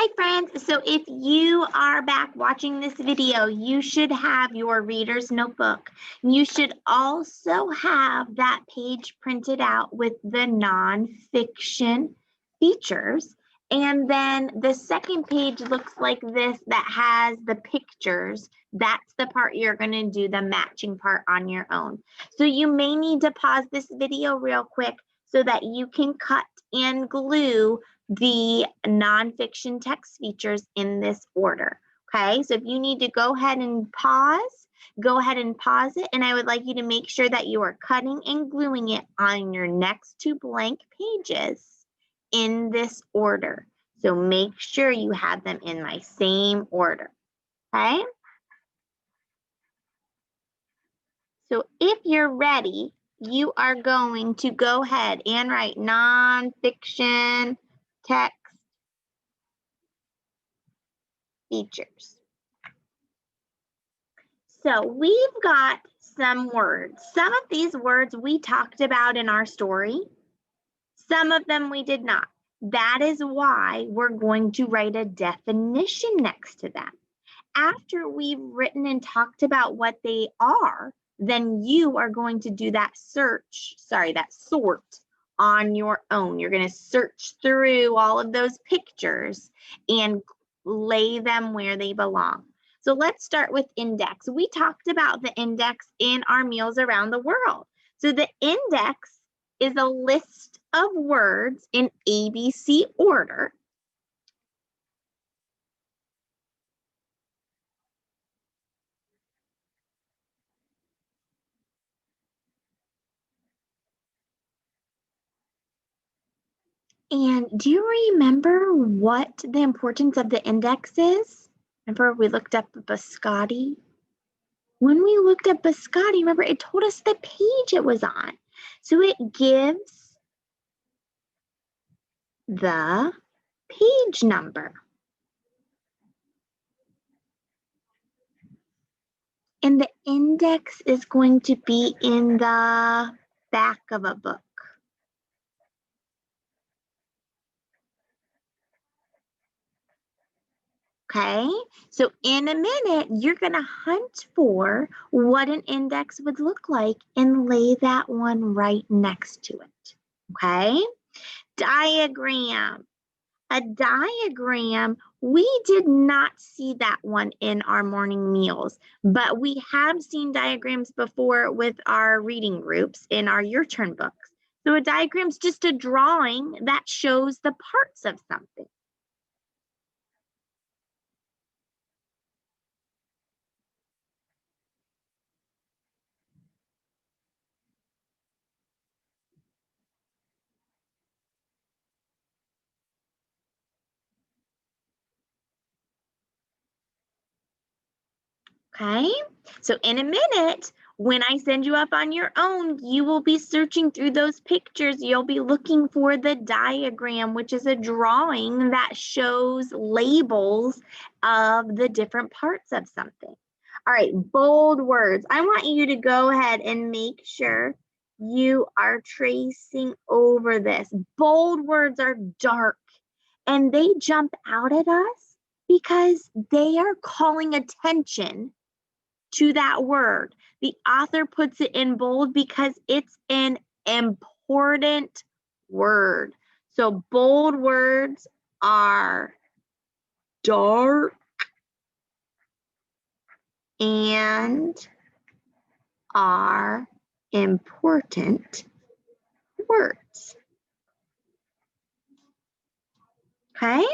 Hi friends, so if you are back watching this video, you should have your reader's notebook. You should also have that page printed out with the nonfiction features. And then the second page looks like this that has the pictures. That's the part you're going to do the matching part on your own. So you may need to pause this video real quick so that you can cut and glue the nonfiction text features in this order. Okay, so if you need to go ahead and pause, go ahead and pause it. And I would like you to make sure that you are cutting and gluing it on your next two blank pages in this order. So make sure you have them in my same order. Okay. So if you're ready, you are going to go ahead and write nonfiction text features. So we've got some words. Some of these words we talked about in our story. Some of them we did not. That is why we're going to write a definition next to them. After we've written and talked about what they are, then you are going to do that sort on your own. You're going to search through all of those pictures and lay them where they belong. So let's start with index. We talked about the index in our Meals Around the World. So the index is a list of words in ABC order. And do you remember what the importance of the index is? Remember we looked up biscotti? When we looked at biscotti, remember it told us the page it was on. So it gives the page number. And the index is going to be in the back of a book. Okay, so in a minute, you're going to hunt for what an index would look like and lay that one right next to it. Okay, diagram. A diagram, we did not see that one in our morning meals, but we have seen diagrams before with our reading groups in our Your Turn books. So a diagram is just a drawing that shows the parts of something. Okay, so in a minute, when I send you up on your own, you will be searching through those pictures. You'll be looking for the diagram, which is a drawing that shows labels of the different parts of something. All right, bold words. I want you to go ahead and make sure you are tracing over this. Bold words are dark and they jump out at us because they are calling attention to that word. The author puts it in bold because it's an important word. So bold words are dark and are important words. Okay?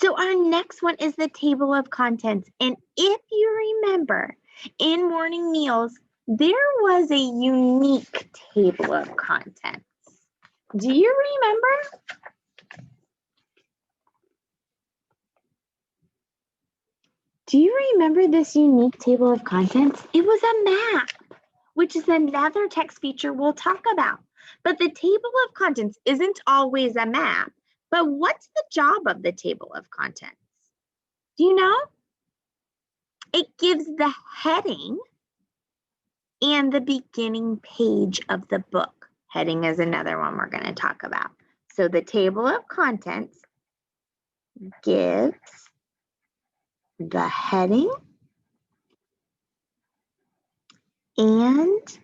So our next one is the table of contents. And if you remember, in morning meals, there was a unique table of contents. Do you remember? Do you remember this unique table of contents? It was a map, which is another text feature we'll talk about. But the table of contents isn't always a map. But what's the job of the table of contents? Do you know? It gives the heading and the beginning page of the book. Heading is another one we're going to talk about. So the table of contents gives the heading and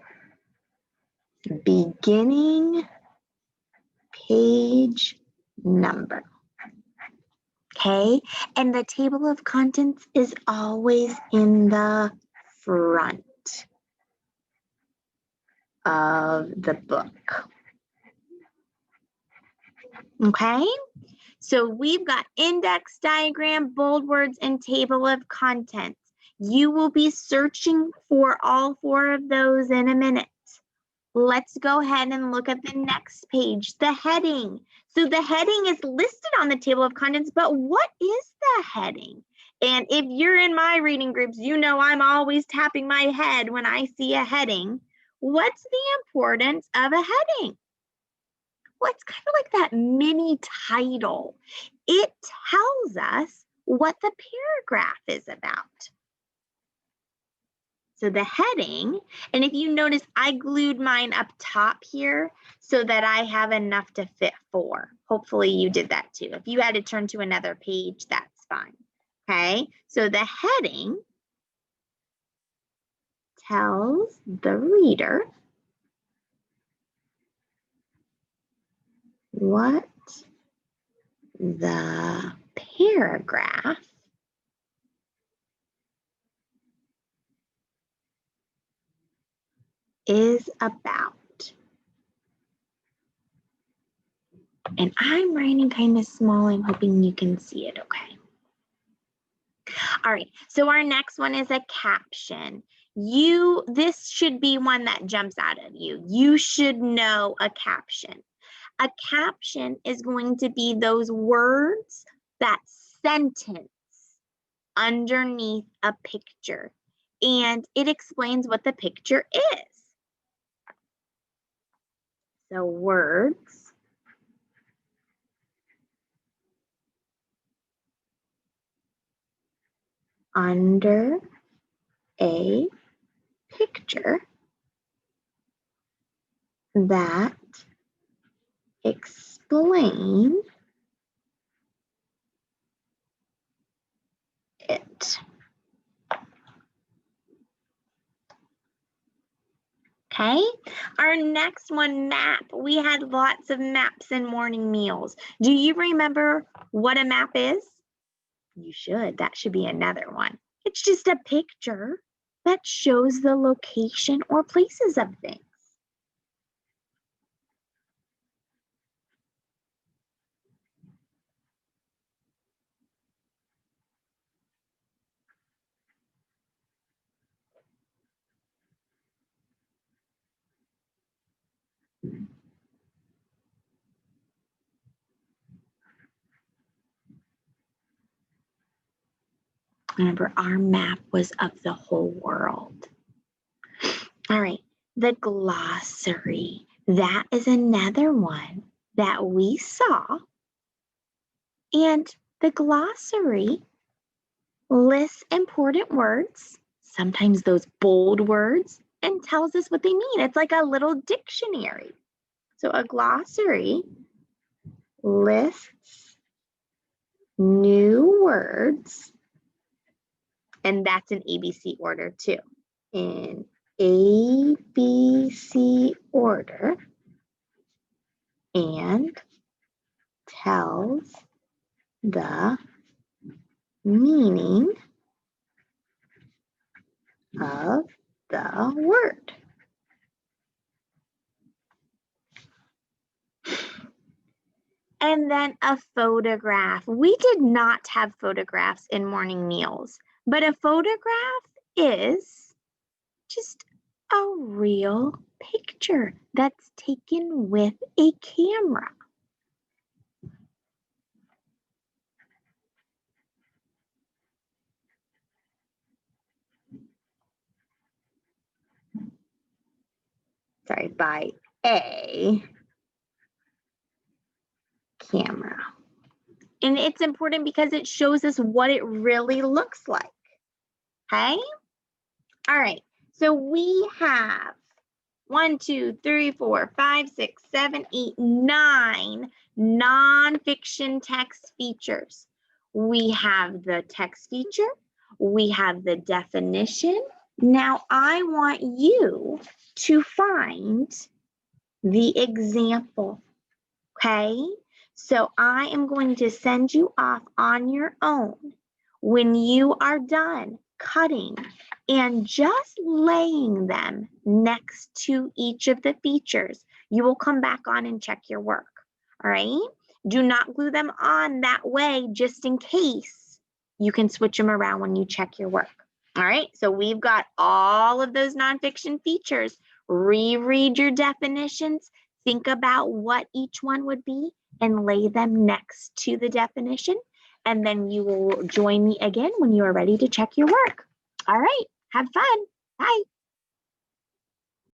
beginning page number. Okay, and the table of contents is always in the front of the book. Okay, so we've got index, diagram, bold words, and table of contents. You will be searching for all 4 of those in a minute. Let's go ahead and look at the next page, the heading. So the heading is listed on the table of contents, but what is the heading? And if you're in my reading groups, you know I'm always tapping my head when I see a heading. What's the importance of a heading? Well, it's kind of like that mini title. It tells us what the paragraph is about. So the heading, and if you notice, I glued mine up top here so that I have enough to fit 4. Hopefully you did that too. If you had to turn to another page, that's fine. Okay, so the heading tells the reader what the paragraph is about. And I'm writing kind of small. I'm hoping you can see it okay. All right, so our next one is a caption. This should be one that jumps out at you. You should know a caption. A caption is going to be those words, that sentence underneath a picture, and it explains what the picture is. So words under a picture that explain it. Okay, our next one, map. We had lots of maps in morning meals. Do you remember what a map is? You should. That should be another one. It's just a picture that shows the location or places of things. Remember, our map was of the whole world. All right, the glossary. That is another one that we saw. And the glossary lists important words, sometimes those bold words, and tells us what they mean. It's like a little dictionary. So a glossary lists new words, and that's in ABC order too. In ABC order, and tells the meaning of the word. And then a photograph. We did not have photographs in morning meals, but a photograph is just a real picture that's taken with a camera. Sorry, by a camera. And it's important because it shows us what it really looks like. Okay? All right. So we have 1, 2, 3, 4, 5, 6, 7, 8, 9 nonfiction text features. We have the text feature. We have the definition. Now I want you to find the example, okay? So I am going to send you off on your own. When you are done cutting and just laying them next to each of the features, you will come back on and check your work, all right? Do not glue them on that way just in case. You can switch them around when you check your work. All right, so we've got all of those nonfiction features. Reread your definitions, think about what each one would be, and lay them next to the definition. And then you will join me again when you are ready to check your work. All right, have fun. Bye.